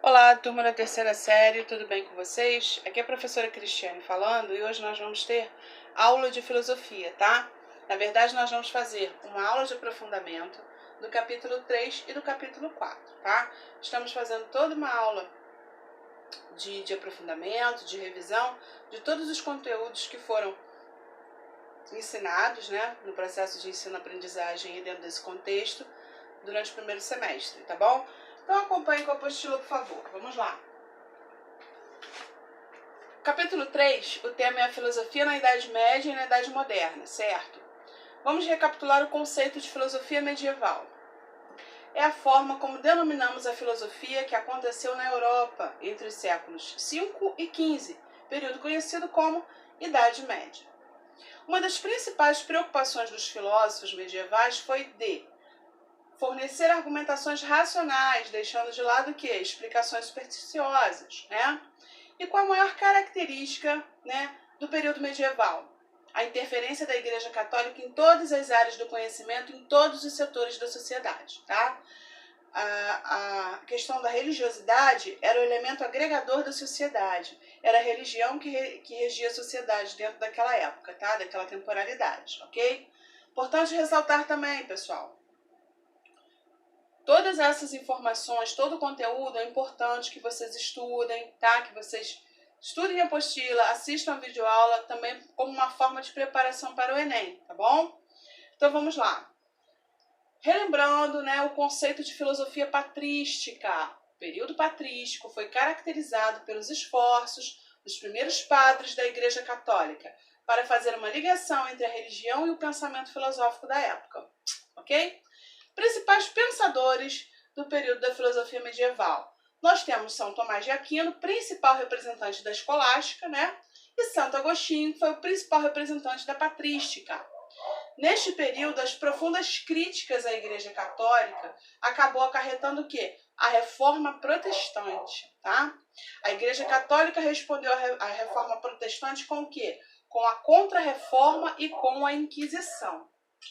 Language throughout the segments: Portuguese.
Olá, turma da terceira série, tudo bem com vocês? Aqui é a professora Cristiane falando e hoje nós vamos ter aula de filosofia, tá? Na verdade, nós vamos fazer uma aula de aprofundamento do capítulo 3 e do capítulo 4, tá? Estamos fazendo toda uma aula de aprofundamento, de revisão, de todos os conteúdos que foram ensinados, né, no processo de ensino-aprendizagem e dentro desse contexto durante o primeiro semestre, tá bom? Então acompanhe com a apostila, por favor. Vamos lá. Capítulo 3, o tema é a filosofia na Idade Média e na Idade Moderna, certo? Vamos recapitular o conceito de filosofia medieval. É a forma como denominamos a filosofia que aconteceu na Europa entre os séculos 5 e 15, período conhecido como Idade Média. Uma das principais preocupações dos filósofos medievais foi de fornecer argumentações racionais, deixando de lado o quê? Explicações supersticiosas, né? E com a maior característica, né, do período medieval, a interferência da Igreja Católica em todas as áreas do conhecimento, em todos os setores da sociedade, tá? A questão da religiosidade era o elemento agregador da sociedade, era a religião que regia a sociedade dentro daquela época, tá? Daquela temporalidade, ok? Importante ressaltar também, pessoal, todas essas informações, todo o conteúdo é importante que vocês estudem, tá? Que vocês estudem a apostila, assistam a videoaula também como uma forma de preparação para o Enem, tá bom? Então vamos lá. Relembrando, né, o conceito de filosofia patrística. O período patrístico foi caracterizado pelos esforços dos primeiros padres da Igreja Católica para fazer uma ligação entre a religião e o pensamento filosófico da época, ok? Principais pensadores do período da filosofia medieval. Nós temos São Tomás de Aquino, principal representante da escolástica, né? E Santo Agostinho, que foi o principal representante da patrística. Neste período, as profundas críticas à Igreja Católica acabou acarretando o quê? A Reforma Protestante, tá? A Igreja Católica respondeu à Reforma Protestante com o quê? Com a Contra-Reforma e com a Inquisição,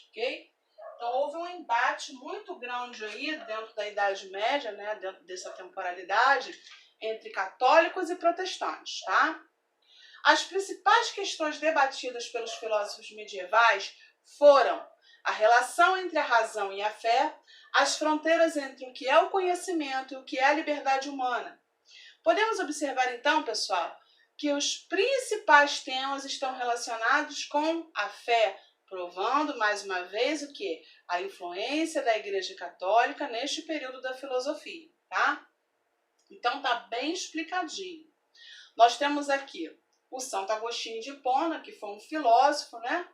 ok? Então, houve um embate muito grande aí dentro da Idade Média, né, dentro dessa temporalidade, entre católicos e protestantes, tá? As principais questões debatidas pelos filósofos medievais foram a relação entre a razão e a fé, as fronteiras entre o que é o conhecimento e o que é a liberdade humana. Podemos observar então, pessoal, que os principais temas estão relacionados com a fé, provando mais uma vez o que? A influência da Igreja Católica neste período da filosofia, tá? Então tá bem explicadinho. Nós temos aqui o Santo Agostinho de Hipona, que foi um filósofo, né?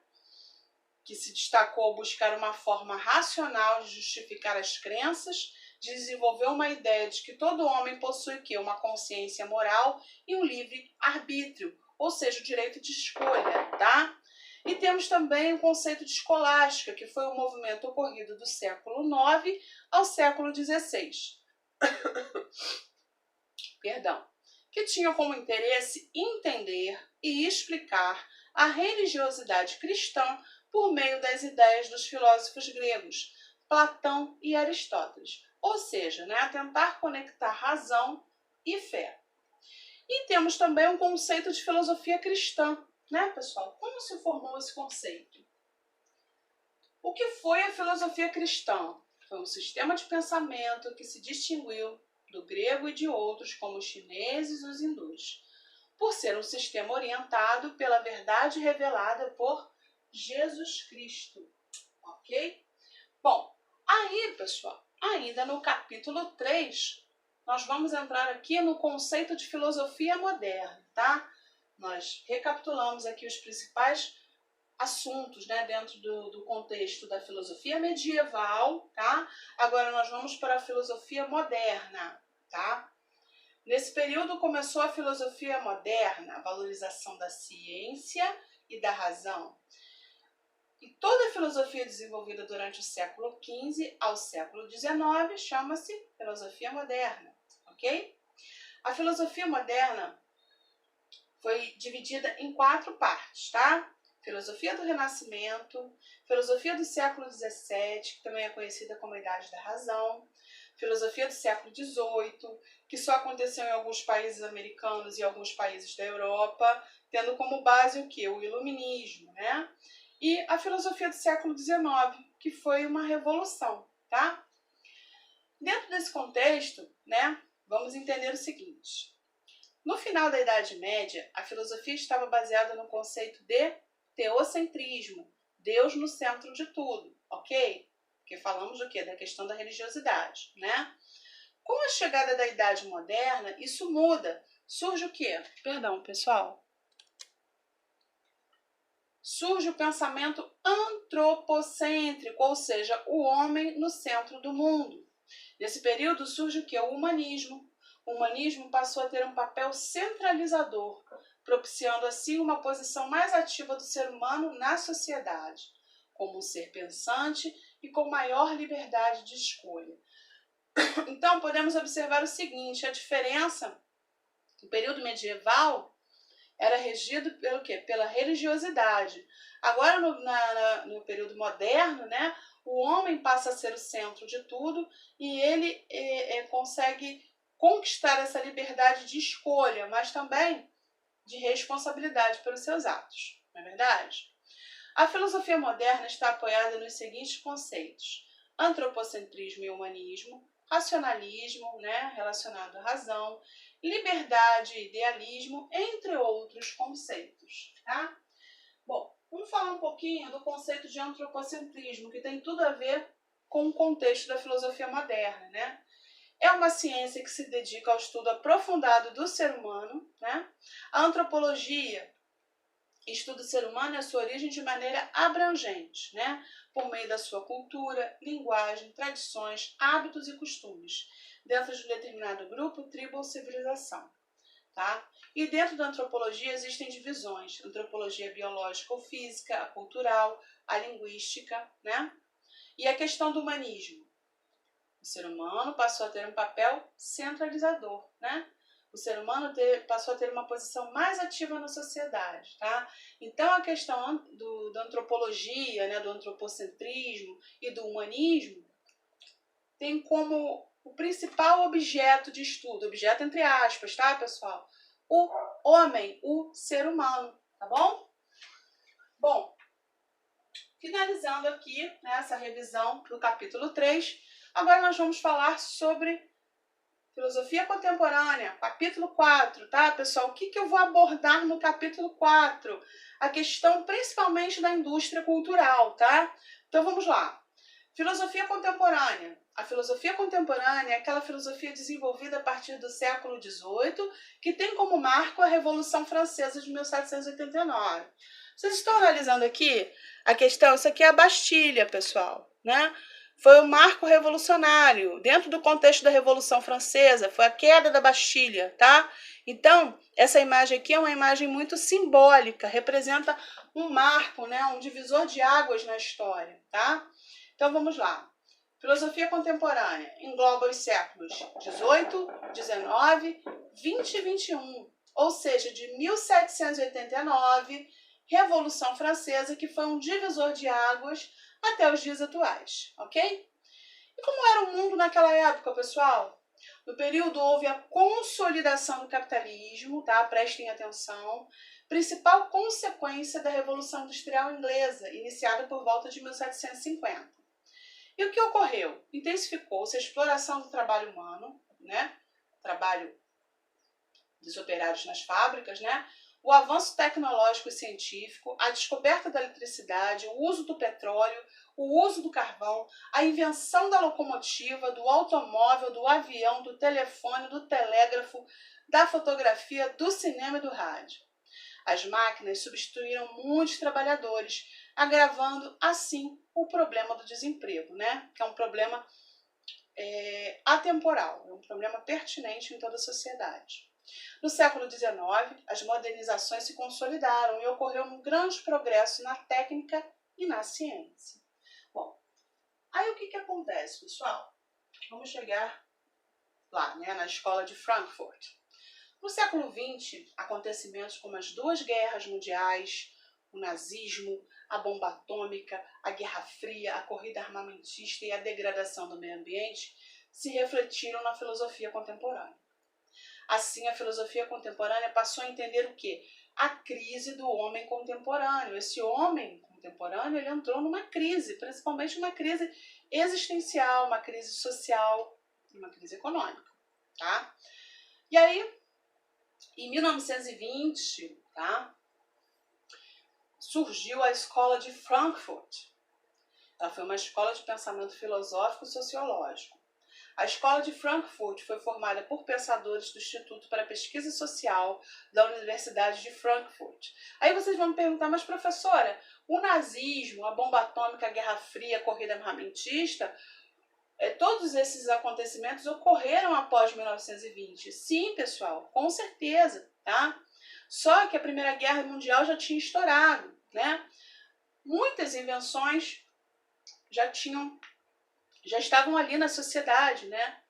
Que se destacou ao buscar uma forma racional de justificar as crenças, desenvolveu uma ideia de que todo homem possui o quê? Uma consciência moral e um livre arbítrio, ou seja, o direito de escolha, tá? E temos também o conceito de escolástica, que foi um movimento ocorrido do século IX ao século XVI. Perdão. Que tinha como interesse entender e explicar a religiosidade cristã por meio das ideias dos filósofos gregos, Platão e Aristóteles, ou seja, né, tentar conectar razão e fé. E temos também um conceito de filosofia cristã, né, pessoal? Como se formou esse conceito? O que foi a filosofia cristã? Foi um sistema de pensamento que se distinguiu do grego e de outros, como os chineses e os hindus, por ser um sistema orientado pela verdade revelada por Jesus Cristo, ok? Bom, aí, pessoal, ainda no capítulo 3, nós vamos entrar aqui no conceito de filosofia moderna, tá? Nós recapitulamos aqui os principais assuntos, né, dentro do contexto da filosofia medieval, tá? Agora nós vamos para a filosofia moderna, tá? Nesse período começou a filosofia moderna, a valorização da ciência e da razão. E toda a filosofia desenvolvida durante o século XV ao século XIX chama-se filosofia moderna, ok? A filosofia moderna foi dividida em 4 partes, tá? Filosofia do Renascimento, filosofia do século XVII, que também é conhecida como Idade da Razão, filosofia do século XVIII, que só aconteceu em alguns países americanos e alguns países da Europa, tendo como base o quê? O iluminismo, né? E a filosofia do século XIX, que foi uma revolução, tá? Dentro desse contexto, né, vamos entender o seguinte. No final da Idade Média, a filosofia estava baseada no conceito de teocentrismo, Deus no centro de tudo, ok? Porque falamos do quê? Da questão da religiosidade, né? Com a chegada da Idade Moderna, isso muda. Surge o quê? Perdão, pessoal. Surge o pensamento antropocêntrico, ou seja, o homem no centro do mundo. Nesse período surge o quê? O humanismo. O humanismo passou a ter um papel centralizador, propiciando assim uma posição mais ativa do ser humano na sociedade, como um ser pensante e com maior liberdade de escolha. Então, podemos observar o seguinte, a diferença no período medieval era regido pelo quê? Pela religiosidade. Agora, no período moderno, né, o homem passa a ser o centro de tudo e ele consegue conquistar essa liberdade de escolha, mas também de responsabilidade pelos seus atos, não é verdade? A filosofia moderna está apoiada nos seguintes conceitos: antropocentrismo e humanismo, racionalismo, né, relacionado à razão, liberdade e idealismo, entre outros conceitos, tá? Bom, vamos falar um pouquinho do conceito de antropocentrismo, que tem tudo a ver com o contexto da filosofia moderna, né? É uma ciência que se dedica ao estudo aprofundado do ser humano, né? A antropologia estuda o ser humano e a sua origem de maneira abrangente, né? Por meio da sua cultura, linguagem, tradições, hábitos e costumes, dentro de um determinado grupo, tribo ou civilização. Tá? E dentro da antropologia existem divisões: antropologia biológica ou física, a cultural, a linguística, né? E a questão do humanismo. O ser humano passou a ter um papel centralizador, né? O ser humano passou a ter uma posição mais ativa na sociedade, tá? Então, a questão da antropologia, né, do antropocentrismo e do humanismo tem como o principal objeto de estudo, objeto entre aspas, tá, pessoal? O homem, o ser humano, tá bom? Bom, finalizando aqui, né, essa revisão do capítulo 3, agora nós vamos falar sobre filosofia contemporânea, capítulo 4, tá, pessoal? O que eu vou abordar no capítulo 4? A questão principalmente da indústria cultural, tá? Então vamos lá. Filosofia contemporânea. A filosofia contemporânea é aquela filosofia desenvolvida a partir do século XVIII, que tem como marco a Revolução Francesa de 1789. Vocês estão analisando aqui a questão, isso aqui é a Bastilha, pessoal, né? Foi um marco revolucionário. Dentro do contexto da Revolução Francesa, foi a queda da Bastilha, tá? Então, essa imagem aqui é uma imagem muito simbólica, representa um marco, né? Um divisor de águas na história, tá? Então, vamos lá. Filosofia contemporânea engloba os séculos 18, 19, 20 e 21, ou seja, de 1789, Revolução Francesa, que foi um divisor de águas até os dias atuais, ok? E como era o mundo naquela época, pessoal? No período houve a consolidação do capitalismo, tá? Prestem atenção. Principal consequência da Revolução Industrial Inglesa, iniciada por volta de 1750. E o que ocorreu? Intensificou-se a exploração do trabalho humano, né? Trabalho dos operários nas fábricas, né? O avanço tecnológico e científico, a descoberta da eletricidade, o uso do petróleo, o uso do carvão, a invenção da locomotiva, do automóvel, do avião, do telefone, do telégrafo, da fotografia, do cinema e do rádio. As máquinas substituíram muitos trabalhadores, agravando assim o problema do desemprego, né? Que é um problema atemporal, é um problema pertinente em toda a sociedade. No século XIX, as modernizações se consolidaram e ocorreu um grande progresso na técnica e na ciência. Bom, aí o que acontece, pessoal? Vamos chegar lá, né, na escola de Frankfurt. No século XX, acontecimentos como as duas guerras mundiais, o nazismo, a bomba atômica, a Guerra Fria, a corrida armamentista e a degradação do meio ambiente se refletiram na filosofia contemporânea. Assim, a filosofia contemporânea passou a entender o quê? A crise do homem contemporâneo. Esse homem contemporâneo, ele entrou numa crise, principalmente uma crise existencial, uma crise social e uma crise econômica, tá? E aí, em 1920, tá, surgiu a Escola de Frankfurt. Ela foi uma escola de pensamento filosófico e sociológico. A Escola de Frankfurt foi formada por pensadores do Instituto para a Pesquisa Social da Universidade de Frankfurt. Aí vocês vão me perguntar, mas professora, o nazismo, a bomba atômica, a Guerra Fria, a corrida armamentista, todos esses acontecimentos ocorreram após 1920. Sim, pessoal, com certeza, tá? Só que a Primeira Guerra Mundial já tinha estourado, né? Muitas invenções já estavam ali na sociedade, né?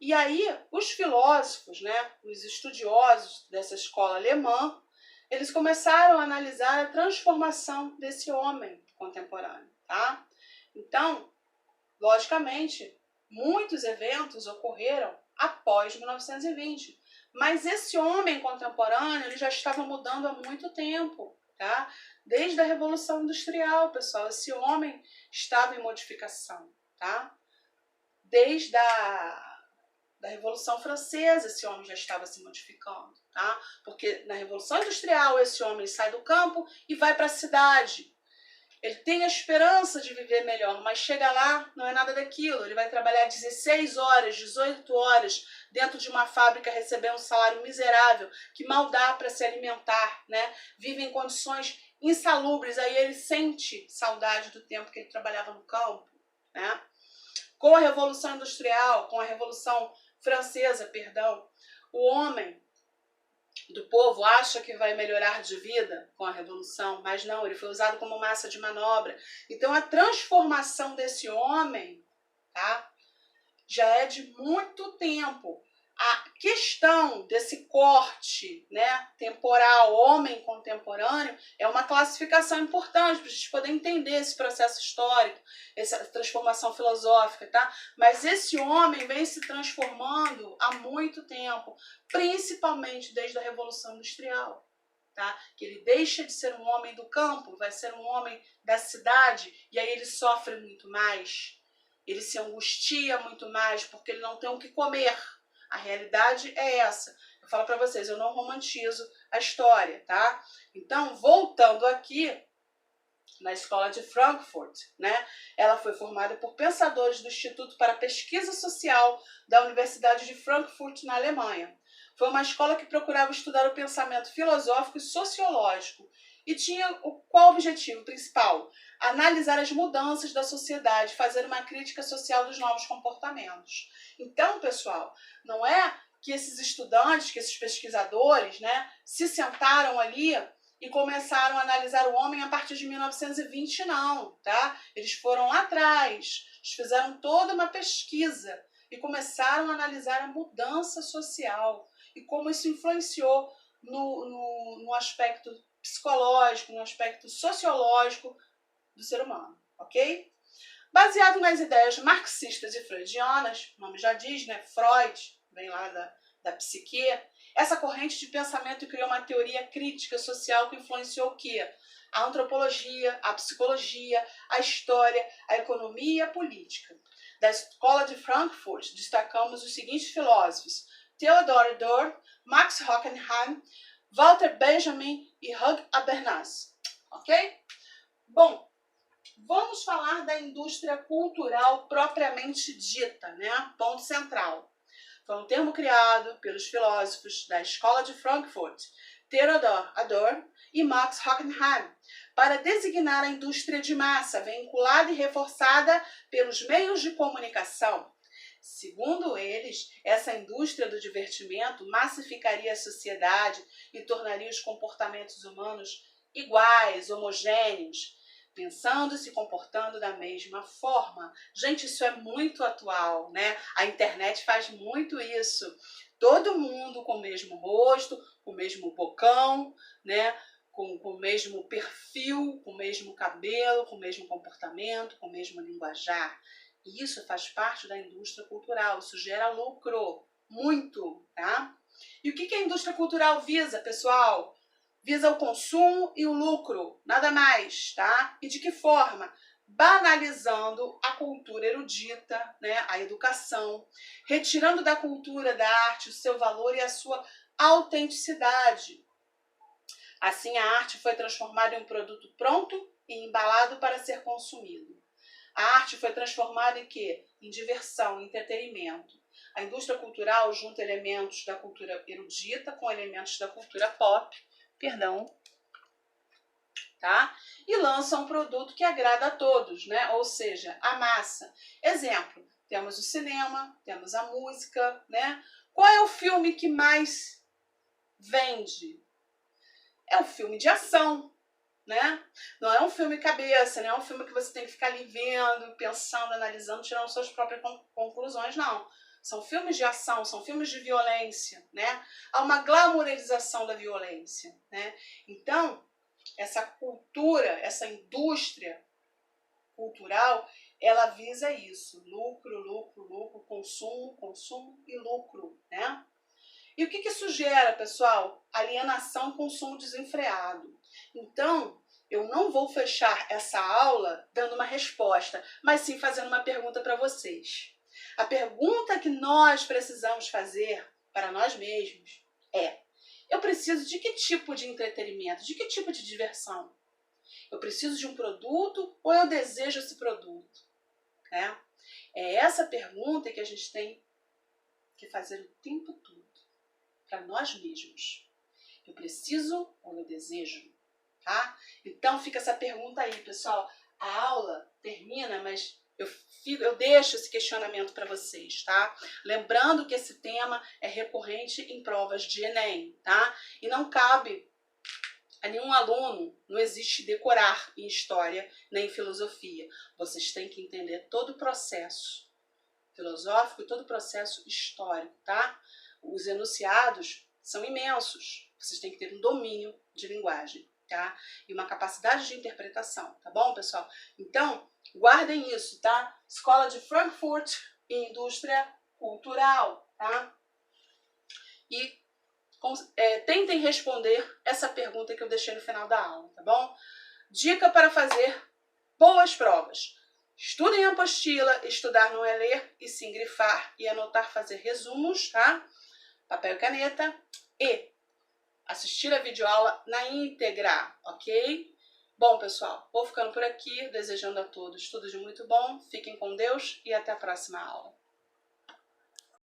E aí, os filósofos, né, os estudiosos dessa escola alemã, eles começaram a analisar a transformação desse homem contemporâneo, tá? Então, logicamente, muitos eventos ocorreram após 1920, mas esse homem contemporâneo, ele já estava mudando há muito tempo, tá? Desde a Revolução Industrial, pessoal, esse homem estava em modificação, tá? Desde a Revolução Francesa, esse homem já estava se modificando, tá? Porque na Revolução Industrial, esse homem sai do campo e vai para a cidade. Ele tem a esperança de viver melhor, mas chega lá, não é nada daquilo. Ele vai trabalhar 16 horas, 18 horas dentro de uma fábrica recebendo um salário miserável, que mal dá para se alimentar, né? Vive em condições insalubres, aí ele sente saudade do tempo que ele trabalhava no campo, né? Com a Revolução Industrial, com a Revolução Francesa, perdão, o homem do povo acha que vai melhorar de vida com a Revolução, mas não, ele foi usado como massa de manobra. Então a transformação desse homem, tá, já é de muito tempo. A questão desse corte, né, temporal, homem contemporâneo, é uma classificação importante para a gente poder entender esse processo histórico, essa transformação filosófica, tá? Mas esse homem vem se transformando há muito tempo, principalmente desde a Revolução Industrial, tá? Que ele deixa de ser um homem do campo, vai ser um homem da cidade, e aí ele sofre muito mais, ele se angustia muito mais, porque ele não tem o que comer. A realidade é essa. Eu falo para vocês, eu não romantizo a história, tá? Então, voltando aqui na Escola de Frankfurt, né? Ela foi formada por pensadores do Instituto para a Pesquisa Social da Universidade de Frankfurt, na Alemanha. Foi uma escola que procurava estudar o pensamento filosófico e sociológico e tinha qual objetivo principal? Analisar as mudanças da sociedade, fazer uma crítica social dos novos comportamentos. Então, pessoal, não é que esses estudantes, que esses pesquisadores, né, se sentaram ali e começaram a analisar o homem a partir de 1920, não, tá? Eles foram lá atrás, eles fizeram toda uma pesquisa e começaram a analisar a mudança social e como isso influenciou no aspecto psicológico, no aspecto sociológico do ser humano, ok? Baseado nas ideias marxistas e freudianas, o nome já diz, né? Freud, vem lá da psique, essa corrente de pensamento criou uma teoria crítica social que influenciou o quê? A antropologia, a psicologia, a história, a economia e a política. Da Escola de Frankfurt, destacamos os seguintes filósofos: Theodor Adorno, Max Horkheim, Walter Benjamin e Hugh Habermas. Ok? Bom, vamos falar da indústria cultural propriamente dita, né? Ponto central. Foi um termo criado pelos filósofos da Escola de Frankfurt, Theodor Adorno e Max Horkheim, para designar a indústria de massa, vinculada e reforçada pelos meios de comunicação. Segundo eles, essa indústria do divertimento massificaria a sociedade e tornaria os comportamentos humanos iguais, homogêneos, pensando e se comportando da mesma forma. Gente, isso é muito atual, né? A internet faz muito isso. Todo mundo com o mesmo rosto, com o mesmo bocão, né? Com o mesmo perfil, com o mesmo cabelo, com o mesmo comportamento, com o mesmo linguajar. E isso faz parte da indústria cultural, isso gera lucro, muito, tá? E o que a indústria cultural visa, pessoal? Visa o consumo e o lucro, nada mais, tá? E de que forma? Banalizando a cultura erudita, né, a educação, retirando da cultura, da arte, o seu valor e a sua autenticidade. Assim, a arte foi transformada em um produto pronto e embalado para ser consumido. A arte foi transformada em quê? Em diversão, em entretenimento. A indústria cultural junta elementos da cultura erudita com elementos da cultura pop, tá? E lança um produto que agrada a todos, né? Ou seja, a massa. Exemplo, temos o cinema, temos a música, né? Qual é o filme que mais vende? É um filme de ação, né? Não é um filme cabeça, não é um filme que você tem que ficar ali vendo, pensando, analisando, tirando suas próprias conclusões, não. São filmes de ação, são filmes de violência, né? Há uma glamourização da violência, né? Então, essa cultura, essa indústria cultural, ela visa isso, lucro, lucro, lucro, consumo, consumo e lucro, né? E o que isso gera, pessoal? Alienação e consumo desenfreado. Então, eu não vou fechar essa aula dando uma resposta, mas sim fazendo uma pergunta para vocês. A pergunta que nós precisamos fazer para nós mesmos é: eu preciso de que tipo de entretenimento, de que tipo de diversão? Eu preciso de um produto ou eu desejo esse produto? É essa pergunta que a gente tem que fazer o tempo todo para nós mesmos. Eu preciso ou eu desejo? Tá? Então fica essa pergunta aí, pessoal. A aula termina, mas eu deixo esse questionamento para vocês, tá? Lembrando que esse tema é recorrente em provas de Enem, tá? E não cabe a nenhum aluno, não existe decorar em história nem em filosofia. Vocês têm que entender todo o processo filosófico e todo o processo histórico, tá? Os enunciados são imensos. Vocês têm que ter um domínio de linguagem, tá? E uma capacidade de interpretação, tá bom, pessoal? Então, guardem isso, tá? Escola de Frankfurt e Indústria Cultural, tá? E tentem responder essa pergunta que eu deixei no final da aula, tá bom? Dica para fazer boas provas. Estudem a apostila, estudar não é ler, e sim grifar e anotar, fazer resumos, tá? Papel e caneta. E assistir a videoaula na íntegra, ok? Bom, pessoal, vou ficando por aqui, desejando a todos tudo de muito bom. Fiquem com Deus e até a próxima aula.